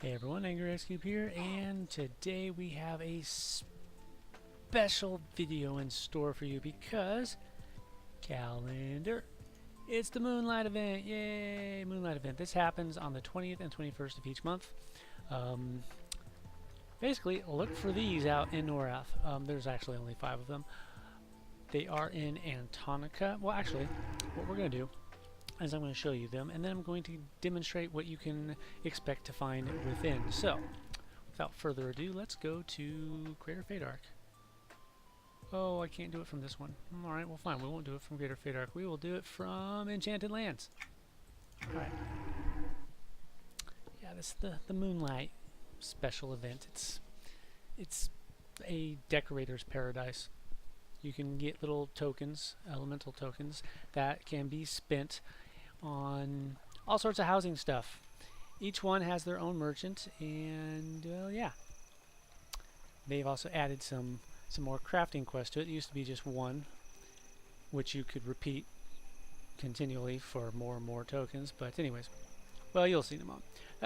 Hey everyone, Angry Ice Cube here, and today we have a special video in store for you because calendar. It's the Moonlight event. Yay, Moonlight event. This happens on the 20th and 21st of each month. Basically, look for these out in Norath. There's actually only 5 of them. They are in Antonica. Well, actually, what we're going to do is I'm going to show you them, and then I'm going to demonstrate what you can expect to find within. So, without further ado, let's go to Greater Fadark. Oh, I can't do it from this one. Alright, well fine, we won't do it from Greater Fadark. We will do it from Enchanted Lands. Alright. Yeah, this is the Moonlight Special event. It's a decorator's paradise. You can get little tokens, elemental tokens, that can be spent on all sorts of housing stuff. Each one has their own merchant, and yeah. They've also added some more crafting quests to it. It used to be just one, which you could repeat continually for more and more tokens. But anyways, well, you'll see them all.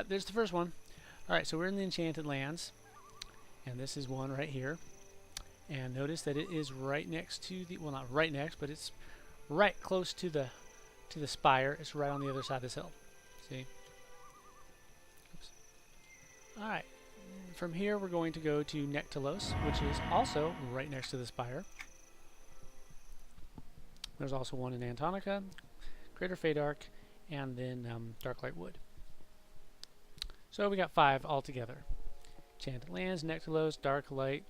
There's the first one. Alright, so we're in the Enchanted Lands, and this is one right here. And notice that it is right next to the, well, not right next, but it's right close to the spire. It's right on the other side of this hill. See? Oops. All right. From here, we're going to go to Nectalos, which is also right next to the spire. There's also one in Antonica, Greater Fadark, and then Darklight Wood. So we got 5 altogether. Enchanted Lands, Nectalos, Darklight,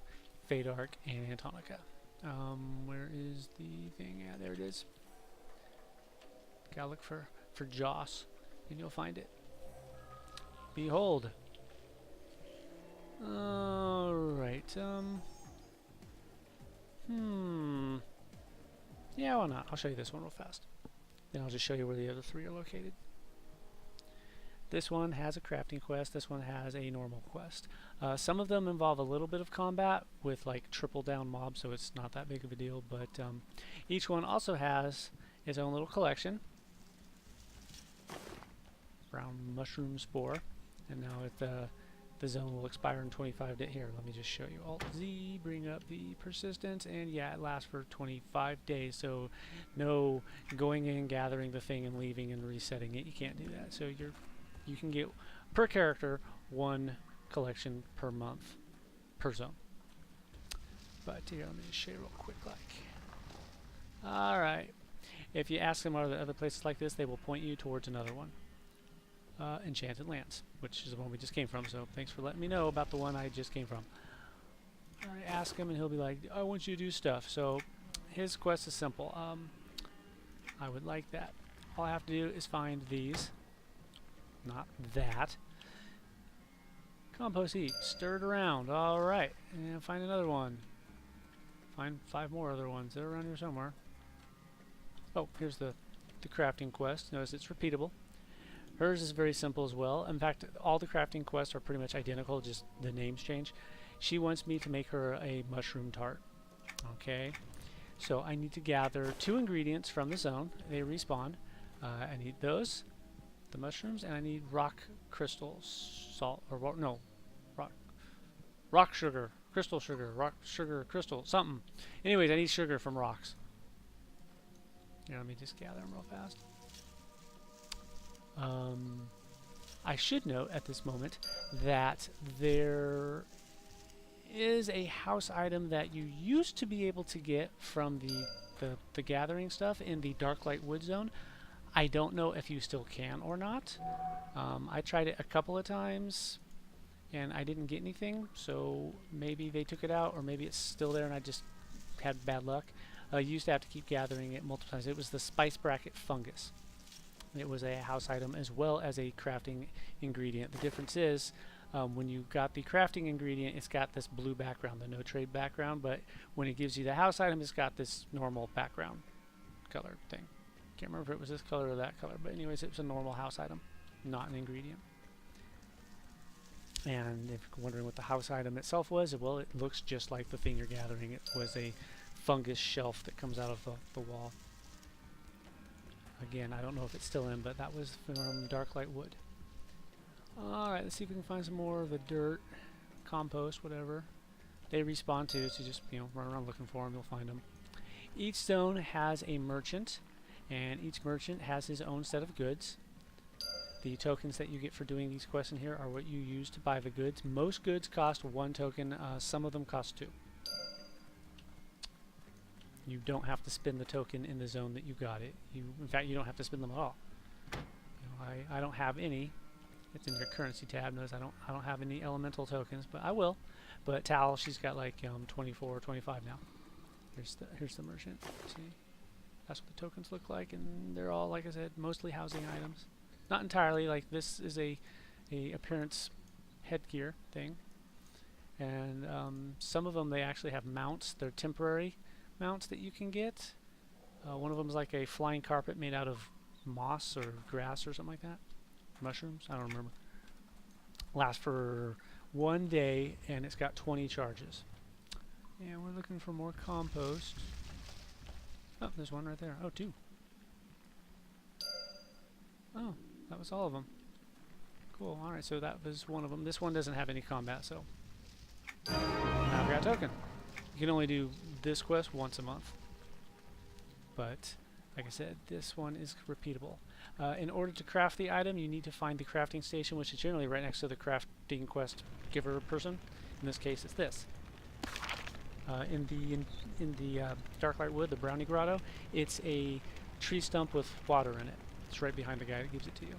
Fadark, and Antonica. Where is the thing? Yeah, there it is. Gotta look for Joss, and you'll find it. Behold. Alright, yeah, why not? I'll show you this one real fast. Then I'll just show you where the other 3 are located. This one has a crafting quest. This one has a normal quest. Some of them involve a little bit of combat with like triple down mobs, so it's not that big of a deal. But each one also has its own little collection. Brown mushroom spore, and now the zone will expire in 25 days. Here, let me just show you. Alt Z, bring up the persistence, and yeah, it lasts for 25 days. So no going in, gathering the thing, and leaving and resetting it. You can't do that. So you can get per character 1 collection per month per zone. But here, let me just show you real quick. All right, if you ask them are there other places like this, they will point you towards another one. Enchanted Lands, which is the one we just came from. So thanks for letting me know about the one I just came from. All right, ask him, and he'll be like, "I want you to do stuff." So his quest is simple. I would like that. All I have to do is find these. Not that. Compost heap. Stir it around. Alright. And find another one. Find 5 more other ones. They're around here somewhere. Oh, here's the crafting quest. Notice it's repeatable. Hers is very simple as well. In fact, all the crafting quests are pretty much identical, just the names change. She wants me to make her a mushroom tart. Okay. So I need to gather 2 ingredients from the zone. They respawn. I need those. The mushrooms, and I need rock crystal salt, or no, rock sugar, crystal sugar, rock sugar, crystal, something. Anyways, I need sugar from rocks. Yeah, let me just gather them real fast. I should note at this moment that there is a house item that you used to be able to get from the gathering stuff in the Darklight Wood zone. I don't know if you still can or not. I tried it a couple of times and I didn't get anything, so maybe they took it out, or maybe it's still there and I just had bad luck. You used to have to keep gathering it multiple times. It was the spice bracket fungus. It was a house item as well as a crafting ingredient. The difference is when you got the crafting ingredient, it's got this blue background, the no trade background, but when it gives you the house item, it's got this normal background color thing. Can't remember if it was this color or that color, but anyways, it was a normal house item, not an ingredient. And if you're wondering what the house item itself was, well, it looks just like the thing you're gathering. It was a fungus shelf that comes out of the wall. Again, I don't know if it's still in, but that was from Darklight Wood. Alright, let's see if we can find some more of the dirt, compost, whatever. They respawn too, so just, you know, run around looking for them, you'll find them. Each zone has a merchant, and each merchant has his own set of goods. The tokens that you get for doing these quests in here are what you use to buy the goods. Most goods cost 1 token, some of them cost 2. You don't have to spend the token in the zone that you got it. In fact, you don't have to spend them at all. You know, I don't have any. It's in your currency tab. Notice I don't have any elemental tokens, but I will. But Tal, she's got like 24 or 25 now. Here's the merchant. See, that's what the tokens look like, and they're all, like I said, mostly housing items. Not entirely. Like this is a appearance headgear thing, and some of them they actually have mounts. They're temporary mounts that you can get. One of them is like a flying carpet made out of moss or grass or something like that. Mushrooms? I don't remember. Lasts for 1 day, and it's got 20 charges. Yeah, we're looking for more compost. Oh, there's one right there. Oh, 2. Oh, that was all of them. Cool. Alright, so that was one of them. This one doesn't have any combat, so now I've got a token. You can only do this quest once a month. But, like I said, this one is repeatable. In order to craft the item, you need to find the crafting station, which is generally right next to the crafting quest giver person. In this case, it's this. In the Darklight Wood, the Brownie Grotto, it's a tree stump with water in it. It's right behind the guy that gives it to you.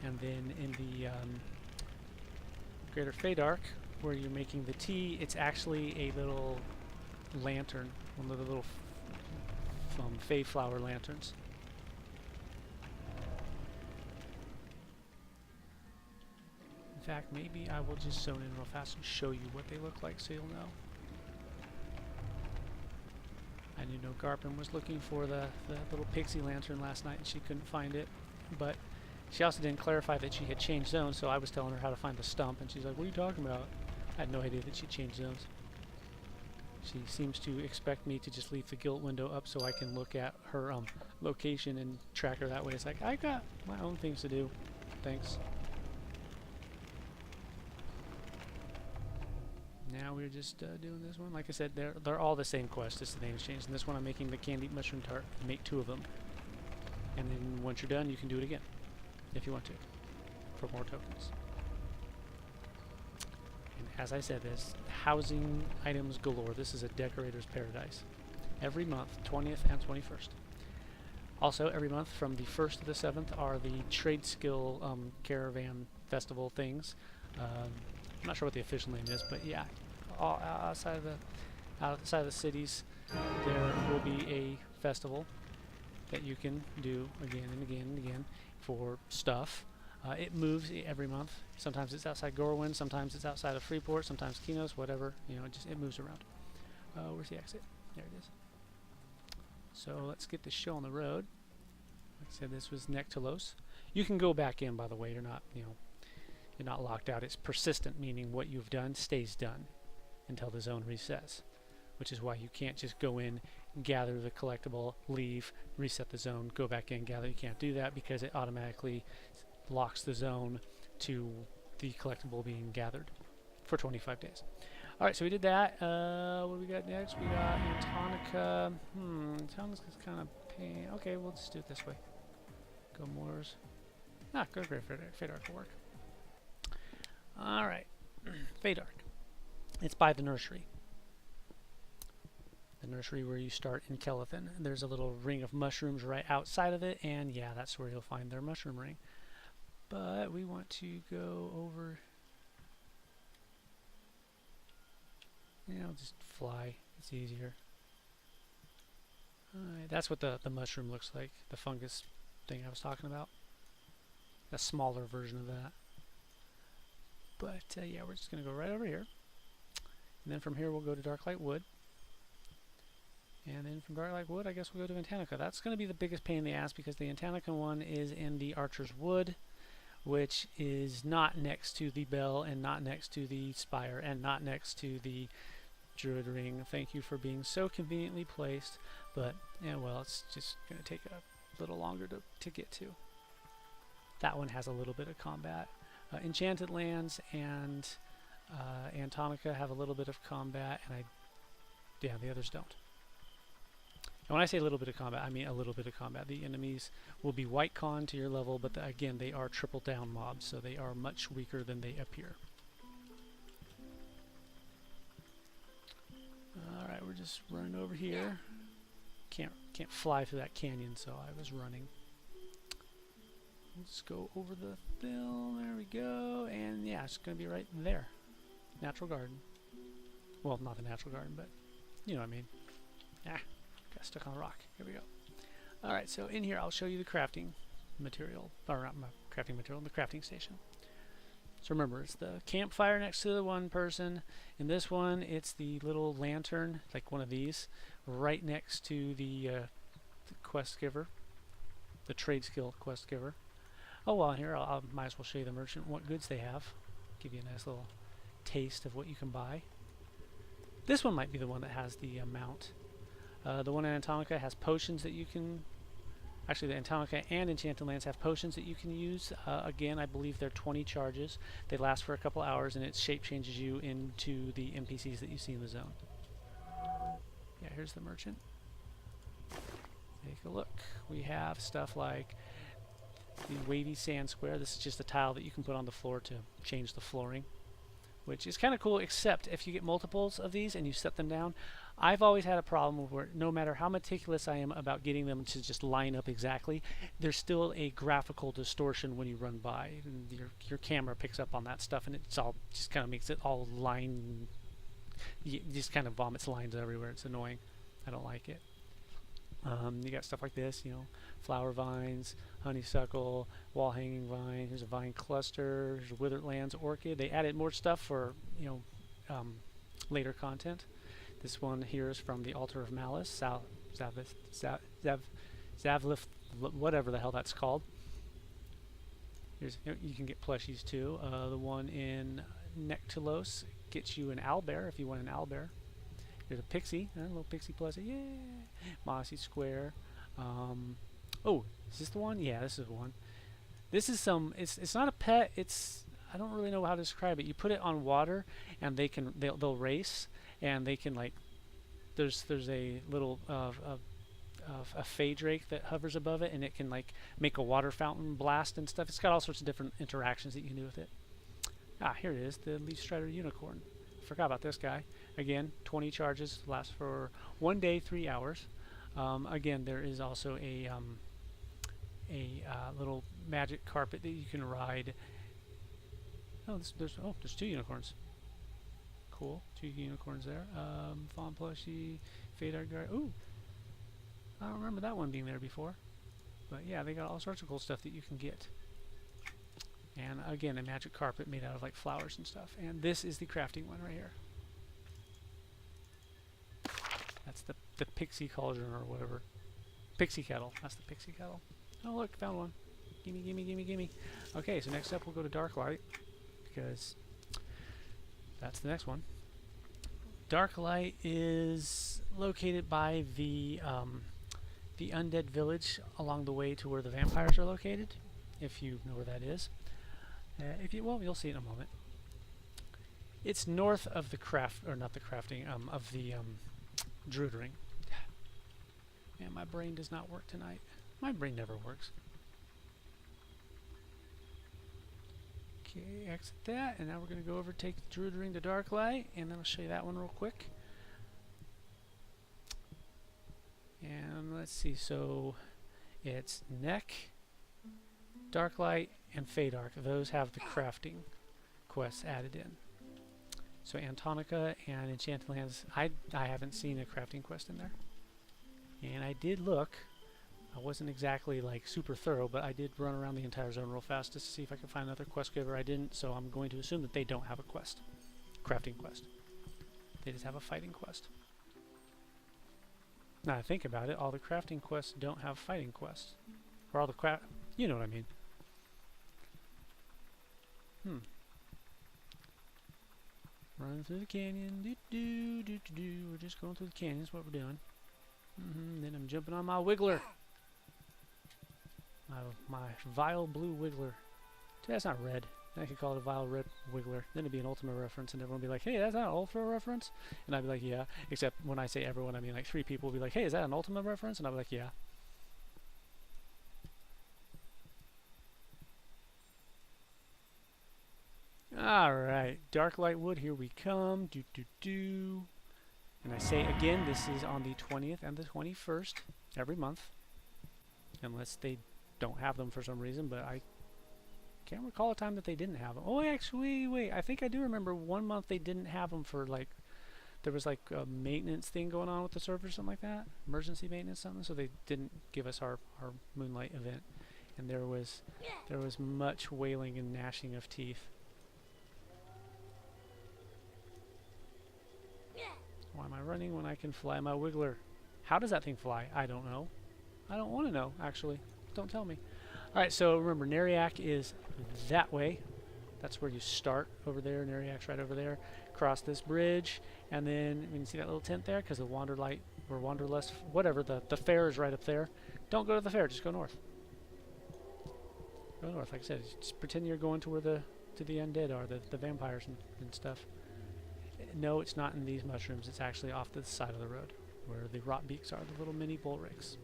And then in the Greater Feydark, where you're making the tea, it's actually a little lantern, one of the little Fey flower lanterns. In fact, maybe I will just zone in real fast and show you what they look like so you'll know. And you know Garpin was looking for the little pixie lantern last night and she couldn't find it, but she also didn't clarify that she had changed zones, so I was telling her how to find the stump and she's like, what are you talking about? I had no idea that she changed zones. She seems to expect me to just leave the guild window up so I can look at her location and track her that way. It's like, I got my own things to do. Thanks. Now we're just doing this one. Like I said, they're all the same quest, just the name's changed. And this one I'm making the candied mushroom tart. You make 2 of them. And then once you're done, you can do it again, if you want to, for more tokens. And as I said, there's housing items galore. This is a decorator's paradise. Every month, 20th and 21st. Also, every month from the 1st to the 7th are the trade skill caravan festival things. I'm not sure what the official name is, but yeah, all outside of the cities, there will be a festival that you can do again and again and again for stuff. It moves every month. Sometimes it's outside Gorwyn, sometimes it's outside of Freeport, sometimes Kinos, whatever. You know, it moves around. Where's the exit? There it is. So let's get this show on the road. Like I said, this was Nectalos. You can go back in, by the way. You're not, you know, you're not locked out. It's persistent, meaning what you've done stays done until the zone resets, which is why you can't just go in, gather the collectible, leave, reset the zone, go back in, gather. You can't do that because it automatically locks the zone to the collectible being gathered for 25 days. Alright, so we did that. What do we got next? We got Antonica. Antonica's kind of pain. Okay, we'll just do it this way. Go Moors. Go Great Feydark will work. Alright, Feydark. It's by the nursery. The nursery where you start in Kelethin. There's a little ring of mushrooms right outside of it, and yeah, that's where you'll find their mushroom ring. But we want to go over... Yeah, I'll just fly. It's easier. Alright, that's what the mushroom looks like. The fungus thing I was talking about. A smaller version of that. But yeah, we're just going to go right over here. And then from here we'll go to Darklight Wood. And then from Darklight Wood, I guess we'll go to Antanica. That's going to be the biggest pain in the ass because the Antanica one is in the Archer's Wood, which is not next to the bell and not next to the spire and not next to the Druid Ring. Thank you for being so conveniently placed. But, yeah, well, it's just going to take a little longer to get to. That one has a little bit of combat. Enchanted Lands and Antonica have a little bit of combat, and yeah, the others don't. And when I say a little bit of combat, I mean a little bit of combat. The enemies will be white con to your level, but again, they are triple down mobs, so they are much weaker than they appear. Alright, we're just running over here. Can't fly through that canyon, so I was running. Let's go over the film. There we go. And yeah, it's going to be right there. Natural garden. Well, not the natural garden, but you know what I mean. Ah, got stuck on a rock. Here we go. Alright, so in here I'll show you the crafting material. Or not my crafting material, the crafting station. So remember, it's the campfire next to the one person. In this one, it's the little lantern, like one of these, right next to the quest giver, the trade skill quest giver. Oh, well, here I might as well show you the merchant what goods they have. Give you a nice little taste of what you can buy. This one might be the one that has the amount. The one in Antonica has potions that you can... Actually, the Antonica and Enchanted Lands have potions that you can use. Again, I believe they're 20 charges. They last for a couple hours, and it shape changes you into the NPCs that you see in the zone. Yeah, here's the merchant. Take a look. We have stuff like the wavy sand square. This is just a tile that you can put on the floor to change the flooring, which is kind of cool, except if you get multiples of these and you set them down. I've always had a problem where no matter how meticulous I am about getting them to just line up exactly, there's still a graphical distortion when you run by. And your camera picks up on that stuff, and it's all just kind of makes it all line. You just kind of vomits lines everywhere. It's annoying. I don't like it. You got stuff like this, you know, flower vines, honeysuckle, wall hanging vine. Here's a vine cluster. Here's a withered lands orchid. They added more stuff for, you know, later content. This one here is from the Altar of Malice, Zavlith, whatever the hell that's called. Here's, you can get plushies too. The one in Nectalos gets you an owlbear if you want an owlbear. There's a pixie, a little pixie plushie. Yeah, mossy square. Oh, is this the one? Yeah, this is the one. This is some. It's not a pet. I don't really know how to describe it. You put it on water, and they'll race, and they can like. There's a little a fey drake that hovers above it, and it can like make a water fountain blast and stuff. It's got all sorts of different interactions that you can do with it. Ah, here it is, the leaf strider unicorn. Forgot about this guy. Again, 20 charges, lasts for 1 day, 3 hours. Again, there is also a little magic carpet that you can ride. Oh, there's 2 unicorns. Cool, 2 unicorns there. Fawn plushie, Fadar guard. Ooh, I don't remember that one being there before. But yeah, they got all sorts of cool stuff that you can get. And again, a magic carpet made out of like flowers and stuff. And this is the crafting one right here. That's the pixie cauldron or whatever. Pixie kettle. That's the pixie kettle. Oh look, found one. Gimme, gimme, gimme, gimme. Okay, so next up we'll go to Darklight, because that's the next one. Darklight is located by the undead village along the way to where the vampires are located, if you know where that is. Well, you'll see in a moment. It's north of the of the Druid Ring. Man, my brain does not work tonight. My brain never works. Okay, exit that, and now we're going to go over, take the Druid Ring to Darklight, and then I'll show you that one real quick. And let's see, so it's Neck, Darklight, and Fadark. Those have the crafting quests added in. So Antonica and Enchanted Lands, I haven't seen a crafting quest in there. And I did look. I wasn't exactly like super thorough, but I did run around the entire zone real fast just to see if I could find another quest giver. I didn't, so I'm going to assume that they don't have a quest. Crafting quest. They just have a fighting quest. Now I think about it, all the crafting quests don't have fighting quests. Or all the you know what I mean. Running through the canyon. We're just going through the canyon. That's what we're doing. Then I'm jumping on my wiggler. My vile blue wiggler. That's not red. I could call it a vile red wiggler. Then it'd be an Ultima reference, and everyone would be like, hey, that's not an Ultima reference? And I'd be like, yeah. Except when I say everyone, I mean like 3 people would be like, hey, is that an Ultima reference? And I'd be like, yeah. Alright, dark light wood, here we come. Do do do. And I say again, this is on the 20th and the 21st every month. Unless they don't have them for some reason, but I can't recall a time that they didn't have them. Oh, actually, wait, I think I do remember one month they didn't have them for like, there was like a maintenance thing going on with the server or something like that. Emergency maintenance something, so they didn't give us our Moonlight event. And there was much wailing and gnashing of teeth. Why am I running when I can fly my wiggler? How does that thing fly? I don't know. I don't want to know, actually. Don't tell me. Alright, so remember, Neriak is that way. That's where you start, over there. Neriak's right over there. Cross this bridge, and then, you can see that little tent there? Because the Wanderlight, or Wanderlust, whatever, the fair is right up there. Don't go to the fair, just go north. Go north, like I said. Just pretend you're going to where the undead are, the vampires and stuff. No, it's not in these mushrooms. It's actually off to the side of the road, where the rot beaks are, the little mini bullricks.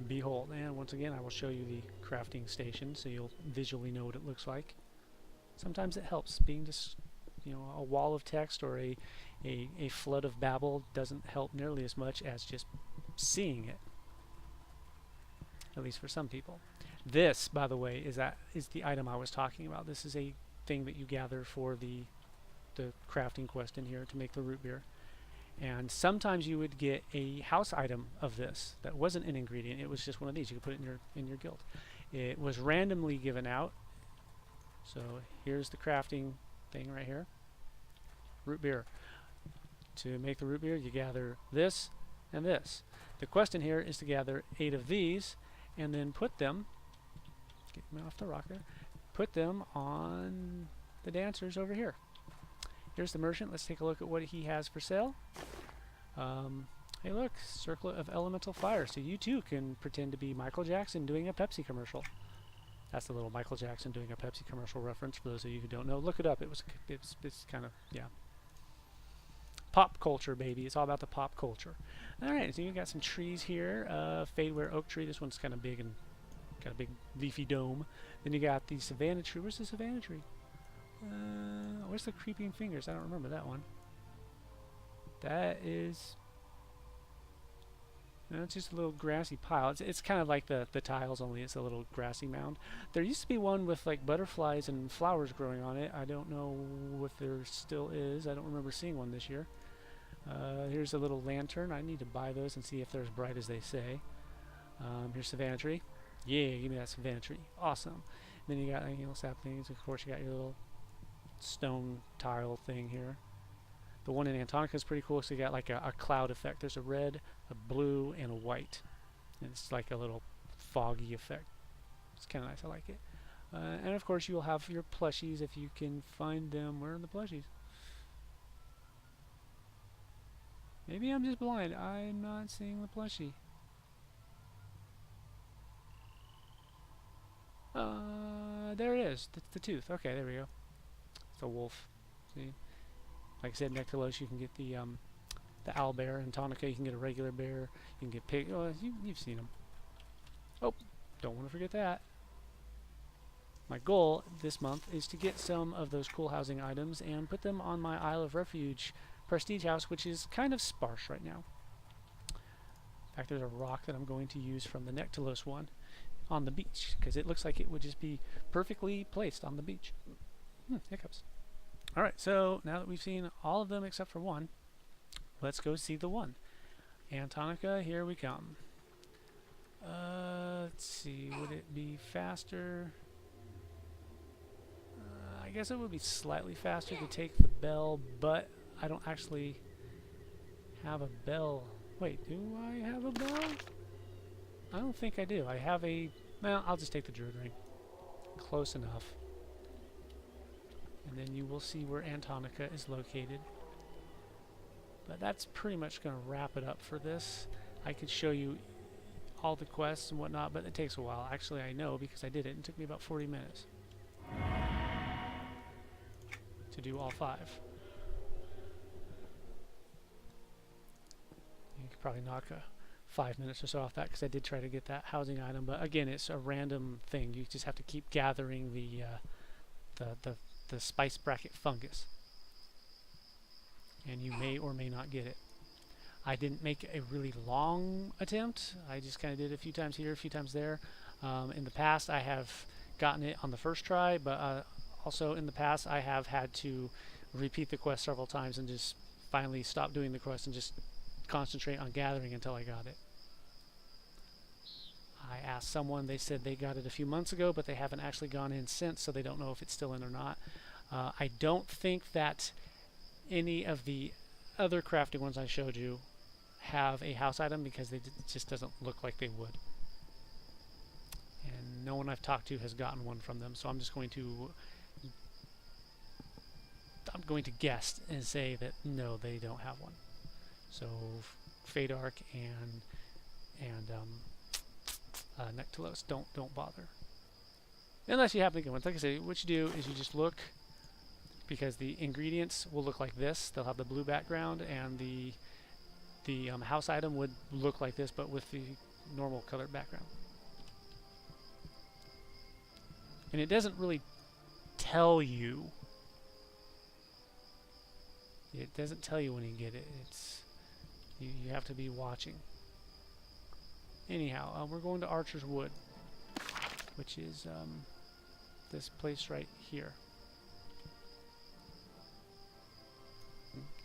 Behold, and once again I will show you the crafting station so you'll visually know what it looks like. Sometimes it helps. Being just, you know, a wall of text or a flood of babble doesn't help nearly as much as just seeing it. At least for some people. This, by the way, is the item I was talking about. This is a thing that you gather for the crafting quest in here to make the root beer. And sometimes you would get a house item of this that wasn't an ingredient. It was just one of these. You could put it in your guild. It was randomly given out. So here's the crafting thing right here. Root beer. To make the root beer, you gather this and this. The quest in here is to gather 8 of these and then put them, get me off the rocker, put them on the dancers over here. Here's the merchant. Let's take a look at what he has for sale. Hey look, circlet of elemental fire. So you too can pretend to be Michael Jackson doing a Pepsi commercial. That's the little Michael Jackson doing a Pepsi commercial reference for those of you who don't know. Look it up. It's kind of, yeah. Pop culture, baby. It's all about the pop culture. Alright, so you got some trees here. Fadeware oak tree. This one's kind of big and got a big leafy dome. Then you got the savannah tree. Where's the savannah tree? Where's the creeping fingers? I don't remember that one. That is... No, it's just a little grassy pile. It's kind of like the tiles, only it's a little grassy mound. There used to be one with like butterflies and flowers growing on it. I don't know if there still is. I don't remember seeing one this year. Here's a little lantern. I need to buy those and see if they're as bright as they say. Here's savannah tree. Yeah, give me that savannah tree. Awesome. Then you got saplings. Of course, you got your little stone tile thing here. The one in Antonica is pretty cool, so you got like a cloud effect. There's a red, a blue, and a white. And it's like a little foggy effect. It's kind of nice. I like it. And of course, you'll have your plushies if you can find them. Where are the plushies? Maybe I'm just blind. I'm not seeing the plushie. There it is. That's the tooth. Okay, there we go. It's a wolf. See? Like I said, Nectalos, you can get the owlbear. In Tonica, you can get a regular bear. You can get pig. Oh, you've seen them. Oh, don't want to forget that. My goal this month is to get some of those cool housing items and put them on my Isle of Refuge prestige house, which is kind of sparse right now. In fact, there's a rock that I'm going to use from the Nectalos one on the beach, because it looks like it would just be perfectly placed on the beach. Hiccups. Alright, so now that we've seen all of them except for one, let's go see the one. Antonica, here we come. Let's see, would it be faster? I guess it would be slightly faster to take the bell, but I don't actually have a bell. Wait, do I have a bell? I don't think I do. I have a... Well, I'll just take the druid ring. Close enough. And then you will see where Antonica is located. But that's pretty much going to wrap it up for this. I could show you all the quests and whatnot, but it takes a while. Actually, I know because I did it. It took me about 40 minutes to do all 5. You could probably knock 5 minutes or so off that because I did try to get that housing item, but again, it's a random thing. You just have to keep gathering the spice bracket fungus, and you may or may not get it. I didn't make a really long attempt. I just kind of did it a few times here, a few times there. In the past, I have gotten it on the first try, but also in the past, I have had to repeat the quest several times and just finally stop doing the quest and just concentrate on gathering until I got it. I asked someone, they said they got it a few months ago, but they haven't actually gone in since, so they don't know if it's still in or not. I don't think that any of the other crafting ones I showed you have a house item because it just doesn't look like they would. And no one I've talked to has gotten one from them, so I'm just going to guess and say that no, they don't have one. So Fadark and Nectalos, don't bother unless you happen to get one. Like I say, what you do is you just look, because the ingredients will look like this. They'll have the blue background, and the house item would look like this, but with the normal colored background. And it doesn't really tell you. It doesn't tell you when you get it. It's you have to be watching. Anyhow, we're going to Archer's Wood, which is this place right here.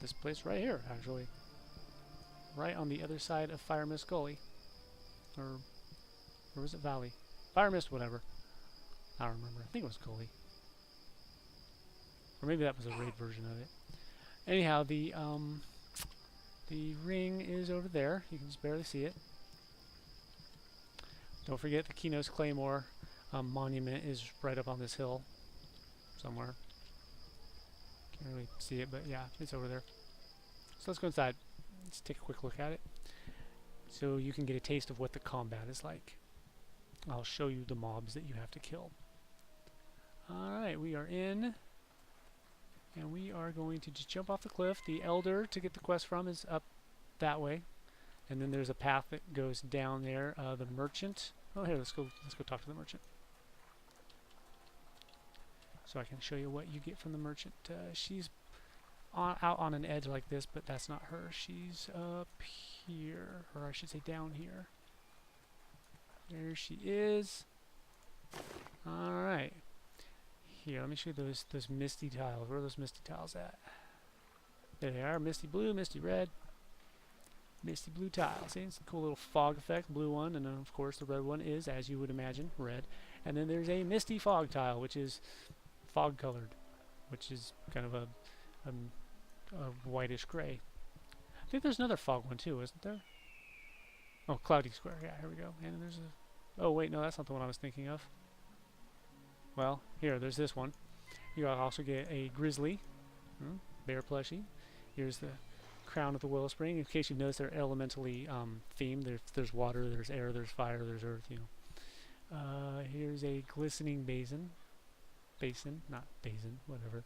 This place right here, actually. Right on the other side of Fire Mist Gully. Or was it Valley? Fire Mist, whatever. I don't remember. I think it was Gully. Or maybe that was a raid version of it. Anyhow, the ring is over there. You can just barely see it. Don't forget the Kinos Claymore monument is right up on this hill somewhere. Can't really see it, but yeah, it's over there. So let's go inside. Let's take a quick look at it so you can get a taste of what the combat is like. I'll show you the mobs that you have to kill. Alright, we are in, and we are going to just jump off the cliff. The Elder to get the quest from is up that way, and then there's a path that goes down there. The Merchant. Oh, here, let's go talk to the Merchant, so I can show you what you get from the Merchant. She's out on an edge like this, but that's not her. She's up here, or I should say down here. There she is. Alright. Here, let me show you those misty tiles. Where are those misty tiles at? There they are. Misty blue, misty red, misty blue tile. See, it's a cool little fog effect, blue one, and then of course the red one is, as you would imagine, red. And then there's a misty fog tile, which is fog colored, which is kind of a whitish gray. I think there's another fog one too, isn't there? Oh, cloudy square. Yeah, here we go. And then there's a... Oh, wait, no, that's not the one I was thinking of. Well, here, there's this one. You also get a grizzly, bear plushie. Here's the crown of the Wellspring. In case you've noticed, they're elementally themed. There's water, there's air, there's fire, there's earth, you know. Here's a glistening basin. Not basin, whatever.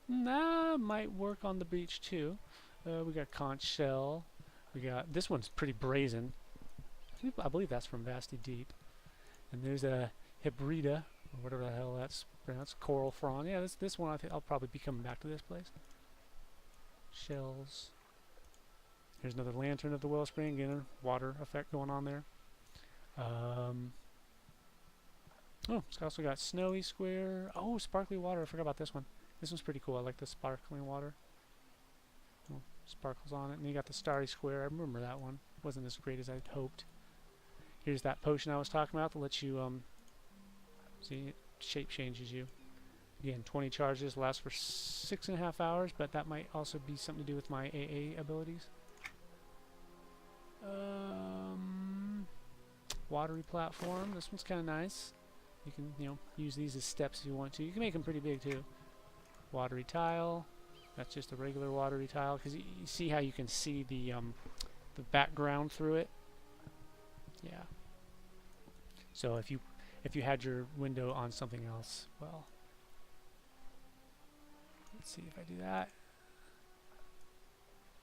That might work on the beach too. We got conch shell. We got, this one's pretty brazen. I believe that's from Vasty Deep. And there's a Hebrida, or whatever the hell that's pronounced. Coral frond. Yeah, this one I think I'll probably be coming back to this place. Shells. Here's another lantern of the Wellspring. Again, water effect going on there. Oh, it's also got snowy square. Oh, sparkly water. I forgot about this one. This one's pretty cool. I like the sparkling water. Oh, sparkles on it. And you got the starry square. I remember that one. Wasn't as great as I'd hoped. Here's that potion I was talking about that lets you, see, it shape changes you. Again, 20 charges, lasts for 6.5 hours, but that might also be something to do with my AA abilities. Watery platform. This one's kind of nice. You can, you know, use these as steps if you want to. You can make them pretty big too. Watery tile. That's just a regular watery tile, because you see how you can see the background through it. Yeah. So if you had your window on something else, well, let's see if I do that.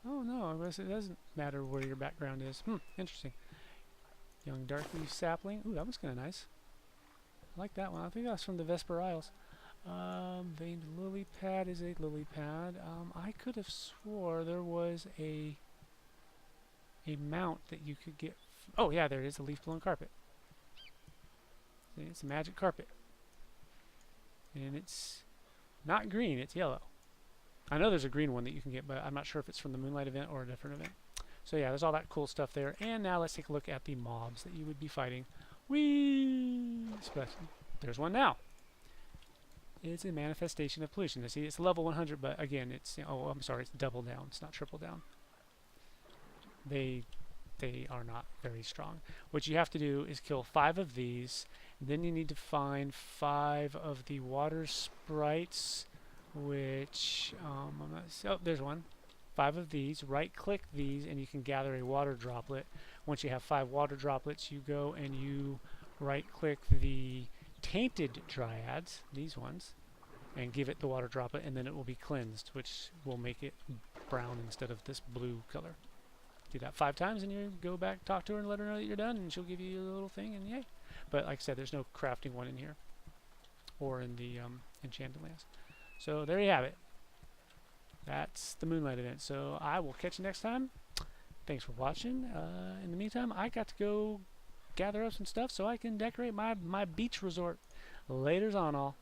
Oh no, I guess it doesn't matter where your background is. Interesting. Young dark leaf sapling. Ooh, that one's kind of nice. I like that one. I think that's from the Vesper Isles. Veined lily pad is a lily pad. I could have swore there was a mount that you could get. Oh yeah, there is a leaf blown carpet. See, it's a magic carpet, and it's not green. It's yellow. I know there's a green one that you can get, but I'm not sure if it's from the Moonlight event or a different event. So yeah, there's all that cool stuff there. And now let's take a look at the mobs that you would be fighting. Wheeee! There's one now. It's a manifestation of pollution. You see, it's level 100, but again, it's, oh, I'm sorry, it's double down. It's not triple down. They are not very strong. What you have to do is kill 5 of these. Then you need to find 5 of the water sprites, which, I'm not, oh, there's one. 5 of these. Right-click these, and you can gather a water droplet. Once you have 5 water droplets, you go and you right-click the tainted dryads, these ones, and give it the water droplet, and then it will be cleansed, which will make it brown instead of this blue color. Do that 5 times, and you go back, talk to her, and let her know that you're done, and she'll give you a little thing, and yay. But like I said, there's no crafting one in here, or in the enchanted lands. So there you have it. That's the Moonlight event. So I will catch you next time. Thanks for watching. In the meantime, I got to go gather up some stuff so I can decorate my beach resort. Laters on all.